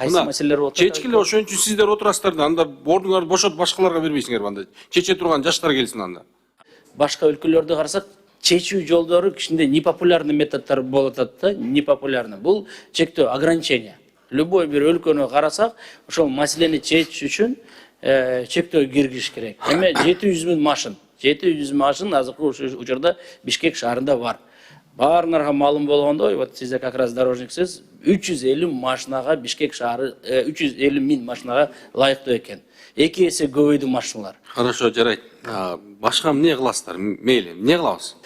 Кайсы маселелер болот? Чечкиле ошон үчүн сиздер отурасыздар да, анда ордуңарды бошотуп башкаларга бербейсиңерби анда? Чече турган жаштар келсин анда. Башка өлкөлөрдү карасак, чечүү жолдору кичине непопулярный методдор болуп атат да, непопулярный. Бул чектөө, ограничение. Любой бир өлкөнү карасак, ошол маселени чечиш үчүн чектөө киргизиш керек. Эми 700 000 машин. 700 000 машин азыркы учурда Бишкек шаарында бар. Баарыңарга маалым болгондой, вот сиз как раз дорожниксиз, 350 машинага Бишкек шаары 350 000 машинага ылайыктуу экен. 2 эсе көбөйдү машиналар. Хорошо, жарайт. Башка эмне кыласыздар? Мейли, эмне кылабыз?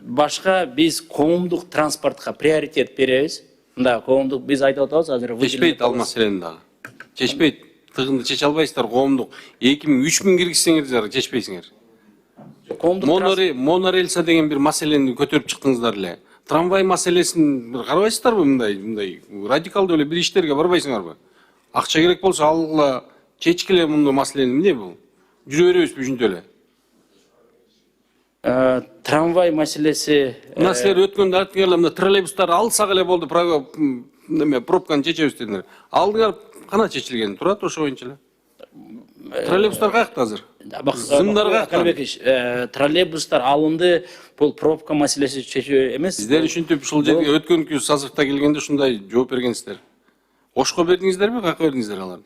Башка биз коомдук транспортко приоритет беребиз. Мында коомдук биз айтып атабыз азыр. Чечпейт ал маселени дагы. Чечпейт. Тыгынды чече албайсыздар коомдук. 2000, 3000 киргизсеңер чечпейсиңер. Монорельса деген бир маселени көтөрүп чыктыңыздар эле. Трамвай маселесин карабайсыздарбы мындай радикалдуу эле бир иштерге барбайсыңарбы? Акча керек болсо алгыла, чечкиле мындай маселени. Эмне бул? Жүрө беребизби ушинтип эле? Трамвай маселеси мына силер өткөндө айткандар, мына троллейбустар алсак эле болду, пробканы чечебиз дедиңер. Алдыңар кана чечилген турат ошо боюнча эле. Троллейбустар каякта азыр? Зымдар каякта? Троллейбустар алынды, бул пробка маселеси чечүү эмес. Сиздер ушинтип ушул жерге өткөнкү сазыкта келгенде ушундай жооп бергенсиздер. Ошко бердиңиздерби, каяка бердиңиздер аларды?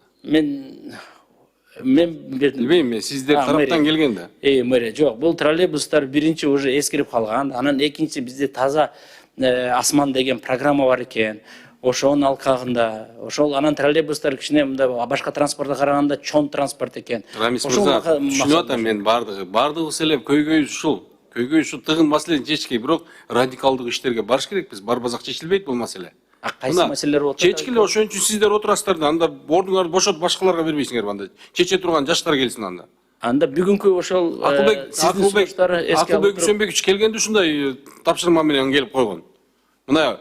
Мен бердим. Билбейм, сиздер тараптан келгенде. Мэрия, жок, бул троллейбустар биринчи уже эскирип калган, анан экинчи бизде таза асман деген программа бар экен. Ошонун алкагында, ошол анан троллейбустар кичине мында башка транспортко караганда чоң транспорт экен. Рамис мырза, түшүнүп атам мен бардыгыбыз эле көйгөйүбүз ушул. Көйгөй ушу тыгын маселени чечкей, бирок радикалдык иштерге барыш керекпиз. Барбасак чечилбейт бул маселе. Кайсы маселелер болот? Чечкиле ошон үчүн сиздер отурасыздар да, анда ордуңарды бошотуп башкаларга бербейсиңерби анда? Чече турган жаштар келсин анда. Анда бүгүнкү ошол Акылбек Үсөнбекович келгенде ушундай тапшырма менен келип койгон. Мына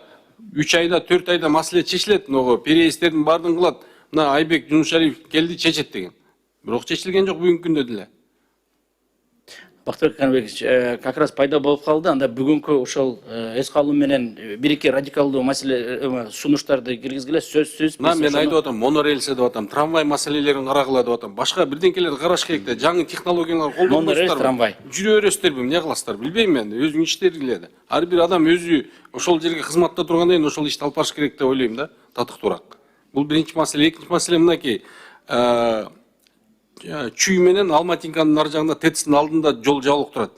3 айда, 4 айда маселе чечилет, могу переезддердин баардыгын кылат. Мына Айбек Жунушалиев келди, чечет деген. Бирок чечилген жок бүгүнкү күндө деле. Бактыбек Канбекович, как раз пайда болуп калды. Анда бүгүнкү ошол эс калуу менен бир-эки радикалдуу маселе сунуштарды киргизгиле сөзсүз. Мен айтып атам, монорельсе деп атам, трамвай маселелерин карагыла деп атам. Башка бирденкелерди караш керек да, жаңы технологиялар колдонбойсуздар. Монорельс, трамвай. Жүрө бересиздерби, эмне кыласыздар? Билбейм мен, өзүнүн иштери эле. Ар бир адам өзү ошол жерге кызматта тургандан кийин ошол ишти алып барыш керек деп ойлойм да, татыктуураак. Бул биринчи маселе. Экинчи маселе мынакей. Чүй менен Алматинканын ар жагында ТЭЦтин алдында жол жабылып турат.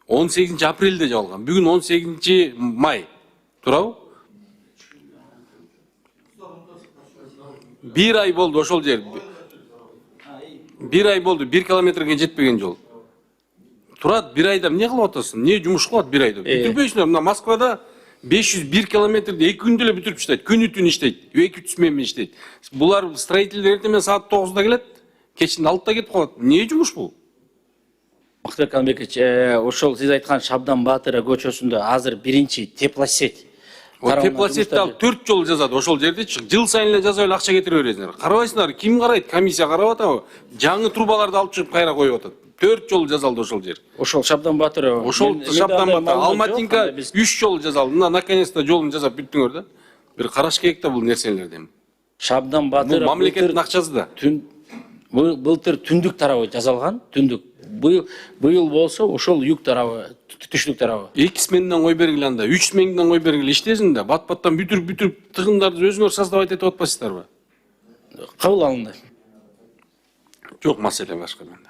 18 апрелде жабылган. Бүгүн 18 май. Туурабы? Bir ay болду ошол жер. 1 ай болду, 1 километрге жетпеген жол. Турат, 1 айда эмне кылып атасың? Эмне жумуш кылат 1 айда? Бүтүрбөйсүңөр. Мына Москвада 501 километрде 2 күндө эле бүтүрүп иштейт. Күнү-түн иштейт. 2 сменмен иштейт. Булар строительдер эртең менен саат 9-да келет. Кечинде 6-да кетип калат. Эмне жумуш бул? Бактыбек Канбекович, ошол сиз айткан Шабдан Баатыра көчөсүндө азыр биринчи теплосеть. Теплосетьте ал 4 жол жазат. Ошол жерде жыл сайын эле жазып эле акча кетире бересиңер. Карабайсыңар, ким карайт? Комиссия карап атабы? Жаңы трубаларды алып чыгып кайра коюп атат. 4 жол жазалды ошол жер. Ошол Шабдан Баатыра. Ошол Шабдан Баатыра. Алматинка 3 жол жазалды. Мына наконец-то жолун жасап бүттүңөр да. Бир караш керек да бул нерселерден. Шабдан Баатыра. Бул мамлекеттин акчасы да. Былтыр түндүк тарабы жазалган, түндүк. Быйыл болсо ошол юг тарабы, түштүк тарабы. 2 сменден кой бергиле анда, 3 сменден кой бергиле иштесин да, бат-баттан бүтүрүп тыгындарды өзүңөр создавать этип атпайсыздарбы? Кабыл алынды. Жок маселе башка менде.